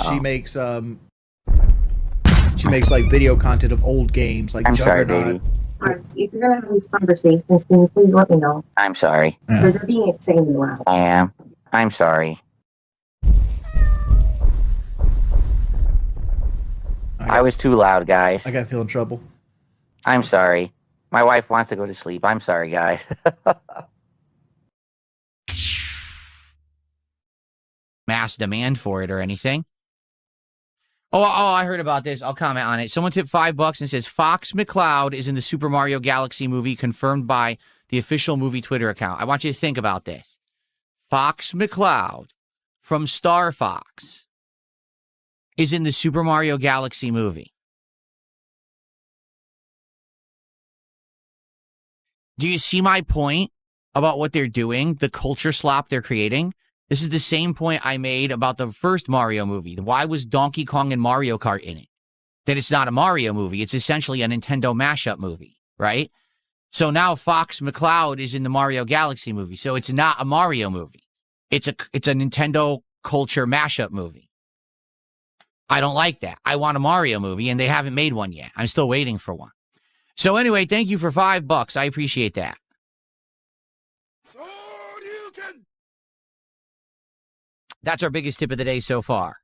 She makes like video content of old games, like I'm sorry, Juggernaut. baby. If you're gonna have these conversations, can you please let me know? I'm sorry. They're being insanely loud. I am. I'm sorry. I was too loud, guys. I gotta feel in trouble. I'm sorry. My wife wants to go to sleep. I'm sorry, guys. Mass demand for it or anything. Oh, I heard about this. I'll comment on it. Someone tipped $5 and says Fox McCloud is in the Super Mario Galaxy movie, confirmed by the official movie Twitter account. I want you to think about this. Fox McCloud from Star Fox is in the Super Mario Galaxy movie. Do you see my point about what they're doing, the culture slop they're creating? This is the same point I made about the first Mario movie. Why was Donkey Kong and Mario Kart in it? That it's not a Mario movie. It's essentially a Nintendo mashup movie, right? So now Fox McCloud is in the Mario Galaxy movie. So it's not a Mario movie. It's a Nintendo culture mashup movie. I don't like that. I want a Mario movie, and they haven't made one yet. I'm still waiting for one. So anyway, thank you for $5. I appreciate that. That's our biggest tip of the day so far.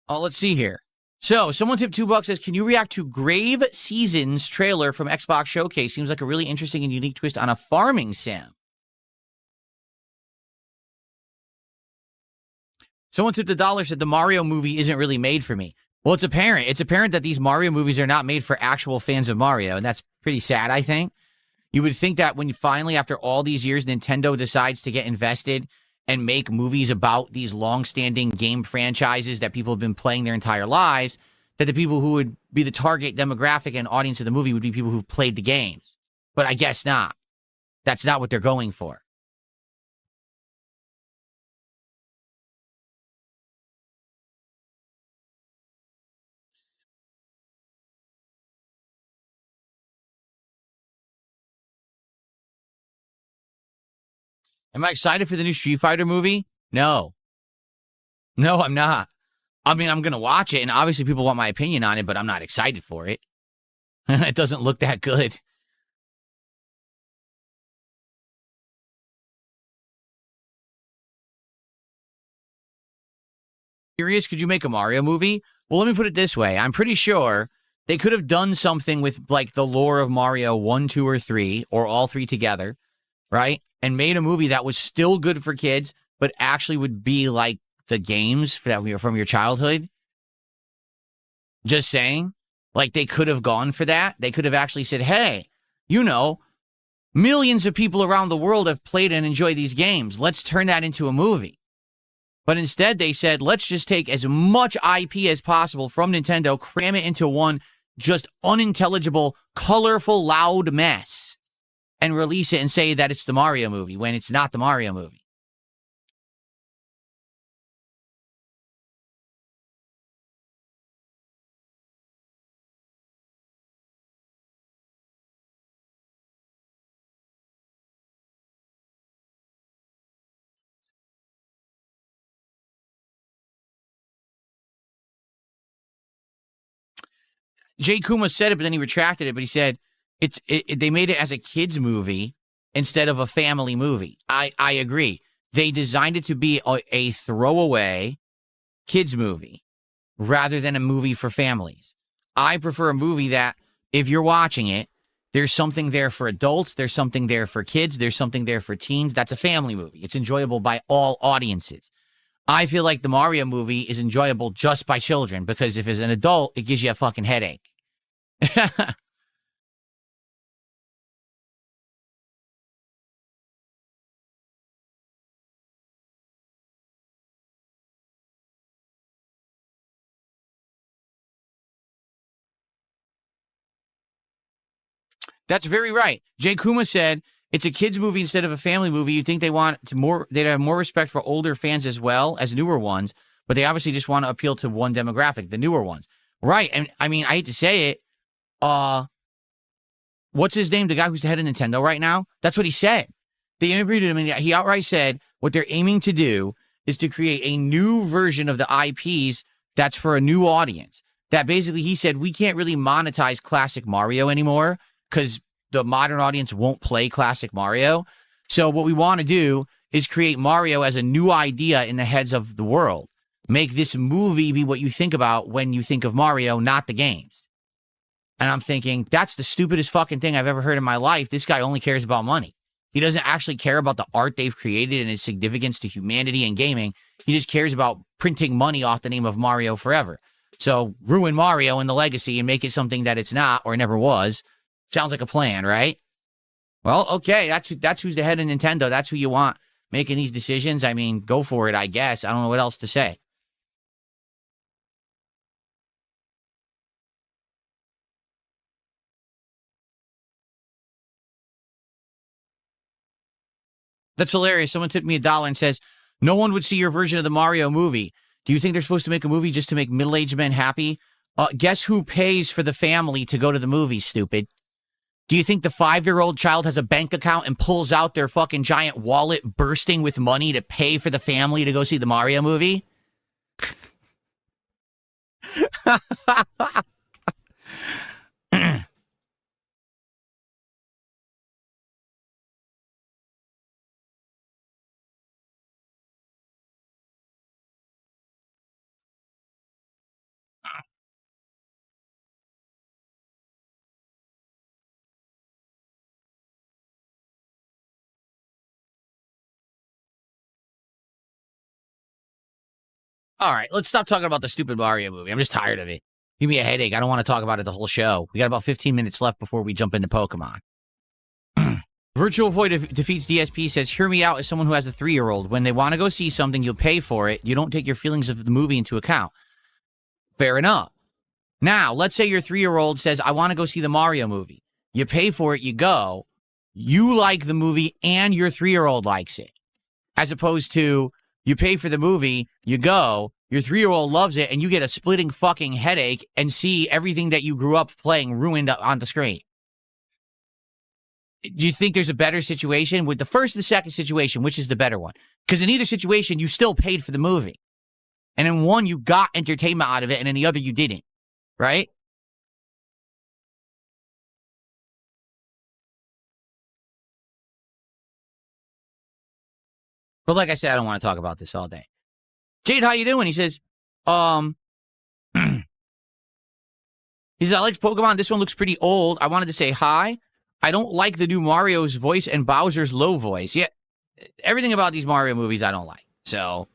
Oh, let's see here. So, someone tipped $2, says, can you react to Grave Seasons trailer from Xbox Showcase? Seems like a really interesting and unique twist on a farming sim. Someone tipped $1, said the Mario movie isn't really made for me. Well, it's apparent. It's apparent that these Mario movies are not made for actual fans of Mario, and that's pretty sad, I think. You would think that when you finally, after all these years, Nintendo decides to get invested and make movies about these long-standing game franchises that people have been playing their entire lives, that the people who would be the target demographic and audience of the movie would be people who've played the games. But I guess not. That's not what they're going for. Am I excited for the new Street Fighter movie? No. No, I'm not. I mean, I'm going to watch it, and obviously people want my opinion on it, but I'm not excited for it. It doesn't look that good. Curious, could you make a Mario movie? Well, let me put it this way. I'm pretty sure they could have done something with, like, the lore of Mario 1, 2, or 3, or all three together, right? And made a movie that was still good for kids, but actually would be like the games from your childhood. Just saying. Like, they could have gone for that. They could have actually said, hey, you know, millions of people around the world have played and enjoyed these games. Let's turn that into a movie. But instead, they said, let's just take as much IP as possible from Nintendo, cram it into one just unintelligible, colorful, loud mess, and release it and say that it's the Mario movie when it's not the Mario movie. Jay Kuma said it, but then he retracted it. But he said they made it as a kids movie instead of a family movie. I agree. They designed it to be a throwaway kids movie rather than a movie for families. I prefer a movie that, if you're watching it, there's something there for adults, there's something there for kids, there's something there for teens. That's a family movie. It's enjoyable by all audiences. I feel like the Mario movie is enjoyable just by children, because if it's an adult, it gives you a fucking headache. That's very right. Jay Kuma said it's a kids movie instead of a family movie. You think they'd have more respect for older fans as well as newer ones, but they obviously just want to appeal to one demographic, the newer ones. Right. And I mean, I hate to say it, what's his name? The guy who's the head of Nintendo right now? That's what he said. They interviewed him and he outright said what they're aiming to do is to create a new version of the IPs that's for a new audience. That basically, he said, we can't really monetize classic Mario anymore because the modern audience won't play classic Mario. So what we want to do is create Mario as a new idea in the heads of the world. Make this movie be what you think about when you think of Mario, not the games. And I'm thinking, that's the stupidest fucking thing I've ever heard in my life. This guy only cares about money. He doesn't actually care about the art they've created and its significance to humanity and gaming. He just cares about printing money off the name of Mario forever. So ruin Mario and the legacy and make it something that it's not or never was. Sounds like a plan, right? Well, okay, that's who's the head of Nintendo. That's who you want making these decisions. I mean, go for it, I guess. I don't know what else to say. That's hilarious. Someone tipped me $1 and says, no one would see your version of the Mario movie. Do you think they're supposed to make a movie just to make middle-aged men happy? Guess who pays for the family to go to the movie, stupid? Do you think the 5-year-old child has a bank account and pulls out their fucking giant wallet bursting with money to pay for the family to go see the Mario movie? All right, let's stop talking about the stupid Mario movie. I'm just tired of it. Give me a headache. I don't want to talk about it the whole show. We got about 15 minutes left before we jump into Pokemon. Virtual Void defeats DSP says, hear me out as someone who has a 3-year-old. When they want to go see something, you'll pay for it. You don't take your feelings of the movie into account. Fair enough. Now, let's say your 3-year-old says, I want to go see the Mario movie. You pay for it, you go. You like the movie and your 3-year-old likes it. As opposed to, you pay for the movie, you go, your 3-year-old loves it, and you get a splitting fucking headache and see everything that you grew up playing ruined on the screen. Do you think there's a better situation? With the first and the second situation, which is the better one? Because in either situation, you still paid for the movie. And in one, you got entertainment out of it, and in the other, you didn't. Right? But like I said, I don't want to talk about this all day. Jade, how you doing? He says, he says, I liked Pokemon. This one looks pretty old. I wanted to say hi. I don't like the new Mario's voice and Bowser's low voice. Yeah, everything about these Mario movies I don't like. So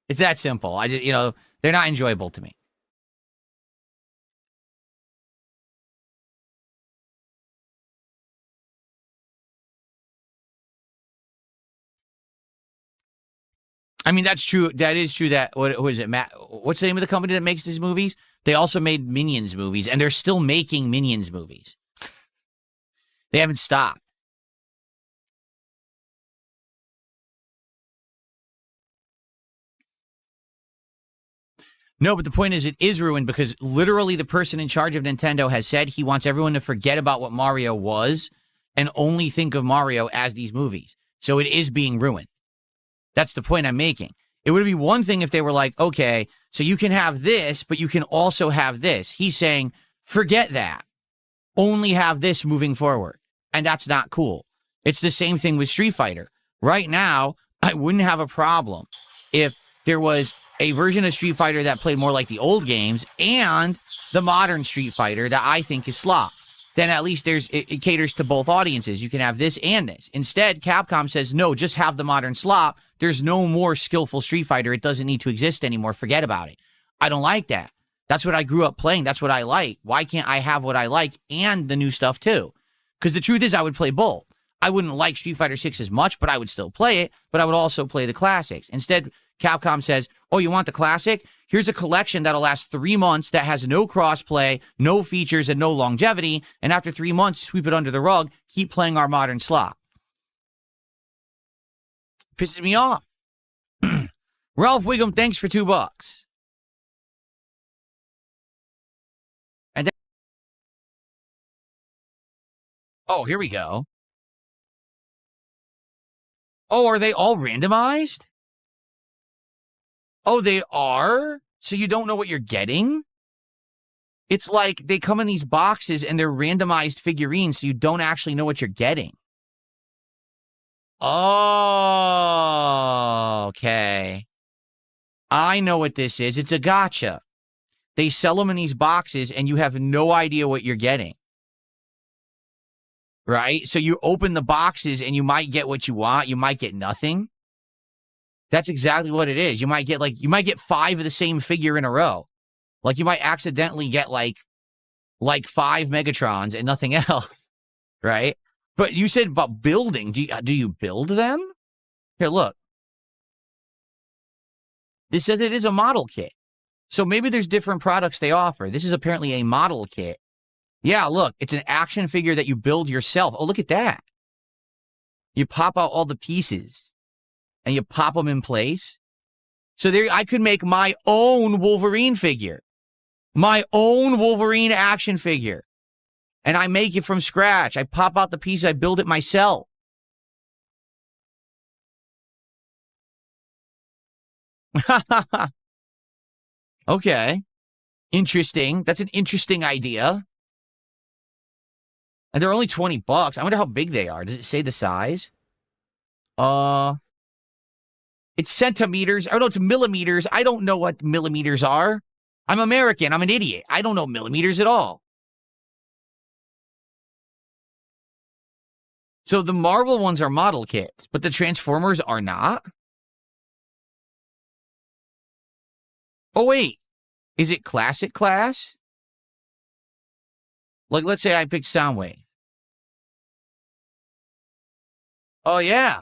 it's that simple. I just, they're not enjoyable to me. I mean, that's true. That is true. That what is it, Matt? What's the name of the company that makes these movies? They also made Minions movies, and they're still making Minions movies. They haven't stopped. No, but the point is, it is ruined because literally the person in charge of Nintendo has said he wants everyone to forget about what Mario was and only think of Mario as these movies. So it is being ruined. That's the point I'm making. It would be one thing if they were like, okay, so you can have this, but you can also have this. He's saying, forget that. Only have this moving forward. And that's not cool. It's the same thing with Street Fighter. Right now, I wouldn't have a problem if there was a version of Street Fighter that played more like the old games and the modern Street Fighter that I think is slop. Then at least it caters to both audiences. You can have this and this. Instead, Capcom says, no, just have the modern slop. There's no more skillful Street Fighter. It doesn't need to exist anymore. Forget about it. I don't like that. That's what I grew up playing. That's what I like. Why can't I have what I like and the new stuff too? Because the truth is I would play both. I wouldn't like Street Fighter 6 as much, but I would still play it. But I would also play the classics. Instead, Capcom says, oh, you want the classic? Here's a collection that'll last 3 months that has no crossplay, no features, and no longevity. And after 3 months, sweep it under the rug, keep playing our modern slop. Pisses me off. Ralph Wiggum, thanks for $2. Oh, here we go. Oh, are they all randomized? Oh, they are? So you don't know what you're getting? It's like they come in these boxes and they're randomized figurines, so you don't actually know what you're getting. Oh, okay. I know what this is. It's a gotcha. They sell them in these boxes and you have no idea what you're getting. Right? So you open the boxes and you might get what you want. You might get nothing. That's exactly what it is. You might get 5 of the same figure in a row. Like you might accidentally get like 5 Megatrons and nothing else. Right? But you said about building. Do you build them? Here, look. This says it is a model kit. So maybe there's different products they offer. This is apparently a model kit. Yeah, look, it's an action figure that you build yourself. Oh, look at that. You pop out all the pieces and you pop them in place. So there, I could make my own Wolverine figure, my own Wolverine action figure. And I make it from scratch. I pop out the pieces. I build it myself. Okay. Interesting. That's an interesting idea. And they're only $20. I wonder how big they are. Does it say the size? It's centimeters. Oh, no, it's millimeters. I don't know what millimeters are. I'm American. I'm an idiot. I don't know millimeters at all. So the Marvel ones are model kits, but the Transformers are not? Oh, wait. Is it classic class? Like, let's say I picked Soundwave. Oh, yeah.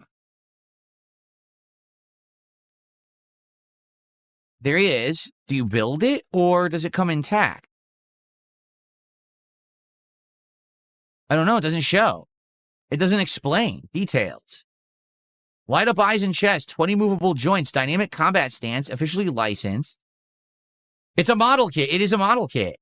There he is. Do you build it, or does it come intact? I don't know. It doesn't show. It doesn't explain details. Light up eyes and chest, 20 movable joints, dynamic combat stance, officially licensed. It's a model kit. It is a model kit.